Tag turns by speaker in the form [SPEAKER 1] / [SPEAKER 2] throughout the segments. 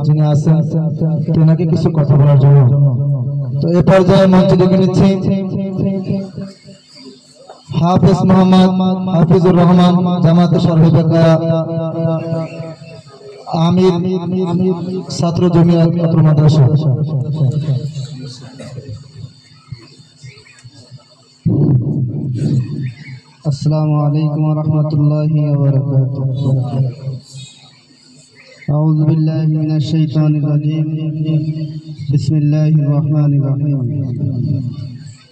[SPEAKER 1] যিনি আছেন তেনাকে কিছু কথা বলার জন্য। তো এ পর্যায়ে মঞ্চে ডেকে নিচ্ছি হাফেজ মোহাম্মদ হাফিজুর রহমান, জামাতে সরহিবাকা আমির ছাত্র জমিয়ত ছাত্র মাদ্রাসা।
[SPEAKER 2] السلام عليكم ورحمة الله وبركاته. أعوذ بالله من الشيطان الرجيم. بسم الله الرحمن الرحيم.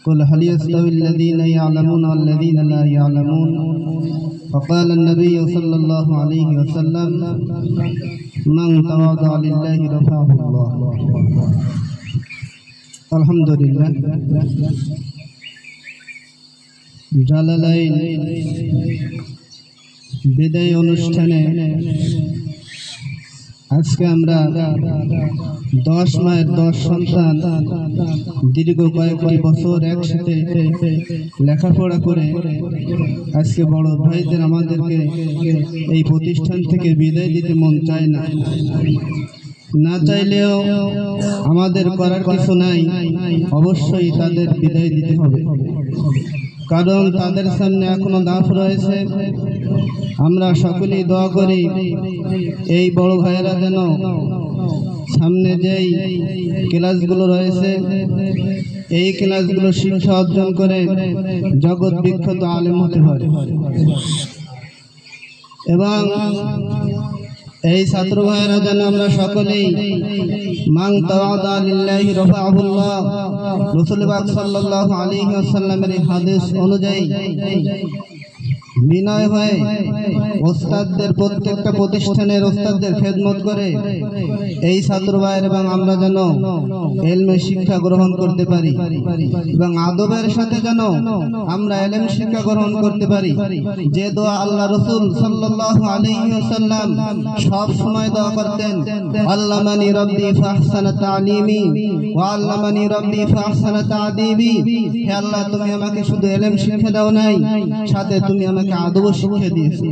[SPEAKER 2] قل هل يستوي الذين يعلمون والذين لا يعلمون؟ فقال النبي صلى الله عليه وسلم من تواضع لله رفعه الله. الحمد لله. জালালাইন বিদায় অনুষ্ঠানে আজকে আমরা 10 মায়ের 10 সন্তান দীর্ঘ কয়েকটি বছর একসাথে লেখাপড়া করে আজকে বড় ভাইদের আমাদেরকে এই প্রতিষ্ঠান থেকে বিদায় দিতে মন চায় না, না চাইলেও আমাদের করার কিছু নাই, অবশ্যই তাদের বিদায় দিতে হবে। কারণ তাদের সামনে এখনো দাফ রয়েছে। আমরা সকলেই দোয়া করি এই বড় ভাইয়েরা যেন সামনে যেই ক্লাসগুলো রয়েছে এই ক্লাসগুলো শিক্ষা অর্জন করে জগৎ বিখ্যাত আলেম হতে পারে এবং এই ছাত্র ভাইয়েরা যেন আমরা সকলেই মান তাওয়াদা লিল্লাহি রাফাহুল্লাহ, রাসূল পাক সাল্লাল্লাহু আলাইহি ওয়াসাল্লামের হাদিস অনুযায়ী বিনয় হয়ে ওস্তাদদের প্রত্যেকটা প্রতিষ্ঠানের ওস্তাদদের খেদমত করে এই ছাত্র ভাইয়ের এবং আমরা যেন ইলমে শিক্ষা গ্রহণ করতে পারি এবং আদবের সাথে যেন আমরা ইলম শিক্ষা গ্রহণ করতে পারি। যে দোয়া আল্লাহ রাসূল সাল্লাল্লাহু আলাইহি ওয়াসাল্লাম সব সময় দোয়া করতেন, আল্লামানি রাব্বি ফাহসানা তালিমি ওয়া আল্লামানি রাব্বি ফাহসানা তাদিবি। হে আল্লাহ, তুমি আমাকে শুধু ইলম শিক্ষা দাও নাই, সাথে তুমি আমাকে আদব শিক্ষা দিয়েছো।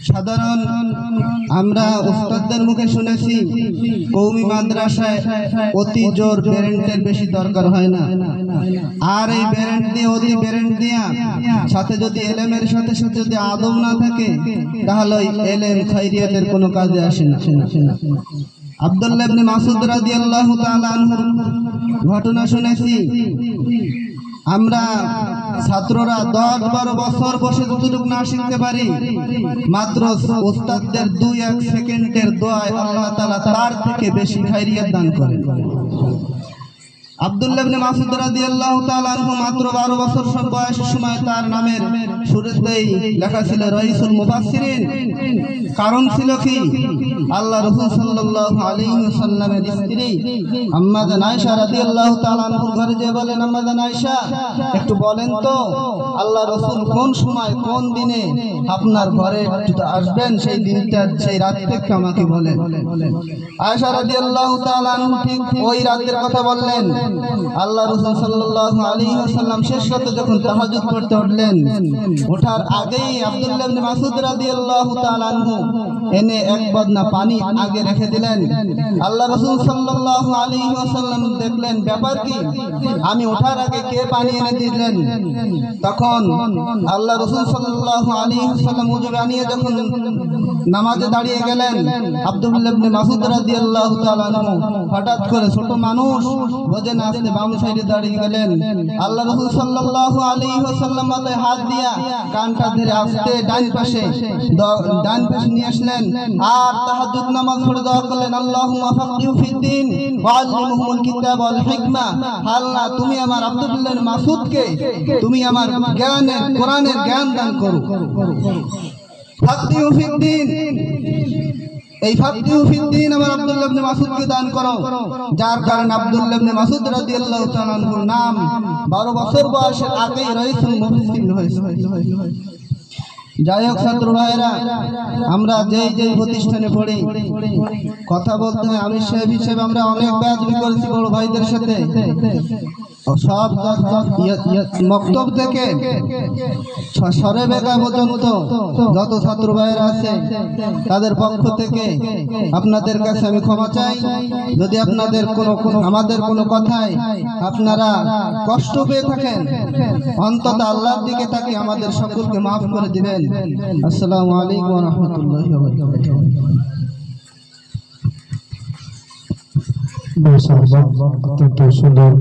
[SPEAKER 2] সাধারণ আমরা উস্তাদদের মুখে শুনেছি কওমি মাদ্রাসায় অতি জোর প্যারেন্টের বেশি দরকার হয় না, আর এই প্যারেন্ট দিয়ে অতি প্যারেন্ট দিয়া সাথে যদি ইলমের সাথে সাথে যদি আদব না থাকে তাহলে ইলম খায়রিয়াতের কোনো কাজে আসে না। আব্দুল্লাহ ইবনে মাসউদ রাদিয়াল্লাহু তাআলা আনহু ঘটনা শুনেছি। আমরা ছাত্ররা 10-12 বছর বসে যতটুকু না শিখতে পারি, মাত্র ওস্তাদদের 2-1 সেকেন্ডের দোয়ায় আল্লাহ তাআলা তার থেকে বেশি খায়রিয়াত দান করেন। আব্দুল্লাহ ইবনে মাসউদ রাদিয়াল্লাহু তাআলা আনহু মাত্র 12 বছর বয়সের সময় তার নামের শুরুতেই লেখা ছিল রাইসুল মুফাসসিরিন। কারণ ছিল কি? আল্লাহ রাসূল সাল্লাল্লাহু আলাইহি ওয়াসাল্লামের স্ত্রী আম্মা জান আয়েশা রাদিয়াল্লাহু তাআলা আনহার ঘরে যে বলেন, আম্মা জান আয়েশা একটু বলেন তো আল্লাহ রাসূল কোন সময় কোন দিনে আপনার ঘরে একটু আসবেন, সেই দিনটা সেই রাতটা আমাকে বলেন। আয়েশা রাদিয়াল্লাহু তাআলা আনহা ঠিক ওই রাতের কথা বললেন। আল্লাহ রাসূল সাল্লাল্লাহু আলাইহি ওয়াসাল্লাম শেষ রাতে যখন তাহাজ্জুদ পড়তে উঠলেন, ওঠার আগেই আব্দুল্লাহ ইবনে মাসউদ রাদিয়াল্লাহু তাআলা আনহু এনে এক বদনা পানি আগে রেখে দিলেন। আল্লাহ রাসূল সাল্লাল্লাহু আলাইহি ওয়াসাল্লাম দেখলেন ব্যাপার কি, আমি ওঠার আগে কে পানি এনে দিলেন। তখন আল্লাহ রাসূল সাল্লাল্লাহু আলাইহি ওয়াসাল্লাম ওযু বানিয়ে যখন নামাজে দাঁড়িয়ে গেলেন, আব্দুল্লাহ ইবনে মাসউদ রাদিয়াল্লাহু তাআলা আনহু হঠাৎ করে ছোট মানুষ বোঝে না আসতে বাম সাইডে দাঁড়িয়ে গেলেন। আল্লাহ রাসূল সাল্লাল্লাহু আলাইহি ওয়াসাল্লাম মাথায় হাত দিয়া কানটা ধরে আস্তে ডান পাশে নিয়ে আসলেন আর তাহাজ্জুদ নামাজ পড়ে দোয়া করলেন, আল্লাহুম্মা ফাক্কিহু ফিদ্দীন ওয়া আল্লিমহুল কিতাব ওয়াল হিকমা। আল্লাহ, তুমি আমার আব্দুল্লাহ ইবনে মাসউদকে তুমি আমার জ্ঞানের কোরআনের জ্ঞান দান করো। ফাক্কিহু ফিদ্দীন, এই ফাক্কিহু ফিদ্দীন আমার আব্দুল্লাহ ইবনে মাসউদকে দান করো, যার কারণে আব্দুল্লাহ ইবনে মাসউদ রাদিয়াল্লাহু তাআলা আনহুর নাম 12 বছর বয়সের আগেই রাইসুল মুফাসসিরিন হয়েছে। যাই হোক ছাত্র ভাইরা, আমরা যেই প্রতিষ্ঠানে পড়ি কথা বলতে হয় আমির সাহেব হিসেবে আমরা অনেক বেয়াদবি করেছি বড় ভাইদের সাথে। সব মক্তব থেকে সরে বেগা পর্যন্ত যত ছাত্র ভাইয়েরা আছে তাদের পক্ষ থেকে আপনাদের কাছে আমি ক্ষমা চাই। যদি আপনাদের আমাদের কোনো কথায় আপনারা কষ্ট পেয়ে থাকেন, অন্তত আল্লাহর দিকে তাকে আমাদের সকলকে মাফ করে দিবেন। আসসালামু আলাইকুম ওয়া রাহমাতুল্লাহি ওয়া বারাকাতুহু।
[SPEAKER 1] অত্যন্ত সুন্দর